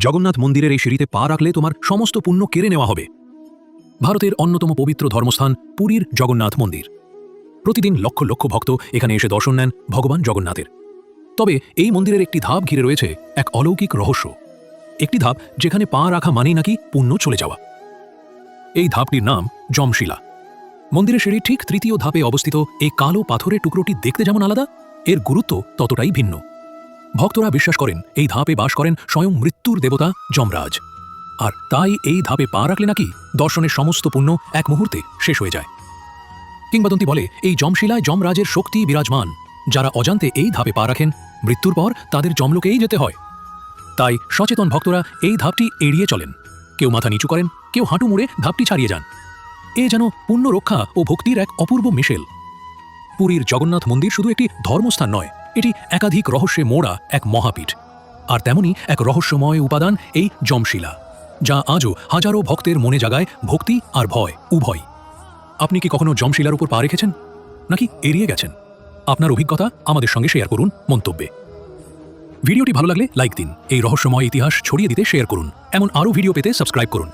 জগন্নাথ মন্দিরের এই সিঁড়িতে পা রাখলে তোমার সমস্ত পুণ্য কেড়ে নেওয়া হবে। ভারতের অন্যতম পবিত্র ধর্মস্থান পুরীর জগন্নাথ মন্দির। প্রতিদিন লক্ষ লক্ষ ভক্ত এখানে এসে দর্শন নেন ভগবান জগন্নাথের। তবে এই মন্দিরের একটি ধাপ ঘিরে রয়েছে এক অলৌকিক রহস্য। একটি ধাপ যেখানে পা রাখা মানেই নাকি পুণ্য চলে যাওয়া। এই ধাপটির নাম যমশিলা। মন্দিরের সিঁড়ির ঠিক তৃতীয় ধাপে অবস্থিত এই কালো পাথরের টুকরোটি দেখতে যেমন আলাদা, এর গুরুত্ব ততটাই ভিন্ন। ভক্তরা বিশ্বাস করেন এই ধাপে বাস করেন স্বয়ং মৃত্যুর দেবতা যমরাজ, আর তাই এই ধাপে পা রাখলে নাকি দর্শনের সমস্ত পুণ্য এক মুহূর্তে শেষ হয়ে যায়। কিংবদন্তি বলে এই যমশিলায় যমরাজের শক্তি বিরাজমান। যারা অজান্তে এই ধাপে পা রাখেন, মৃত্যুর পর তাদের যমলোকেই যেতে হয়। তাই সচেতন ভক্তরা এই ধাপটি এড়িয়ে চলেন। কেউ মাথা নিচু করেন, কেউ হাঁটু মুড়ে ধাপটি ছাড়িয়ে যান। এ যেন পুণ্য রক্ষা ও ভক্তির এক অপূর্ব মিশেল। পুরীর জগন্নাথ মন্দির শুধু একটি ধর্মস্থান নয়, এটি একাধিক রহস্যে মোড়া এক মহাপীঠ। আর তেমনি এক রহস্যময় উপাদান এই যমশিলা, যা আজও হাজারো ভক্তের মনে জাগায় ভক্তি আর ভয় উভয়। আপনি কি কখনো যমশিলার উপর পা রেখেছেন, নাকি এড়িয়ে গেছেন? আপনার অভিজ্ঞতা আমাদের সঙ্গে শেয়ার করুন মন্তব্যে। ভিডিওটি ভালো লাগলে লাইক দিন, এই রহস্যময় ইতিহাস ছড়িয়ে দিতে শেয়ার করুন। এমন আরও ভিডিও পেতে সাবস্ক্রাইব করুন।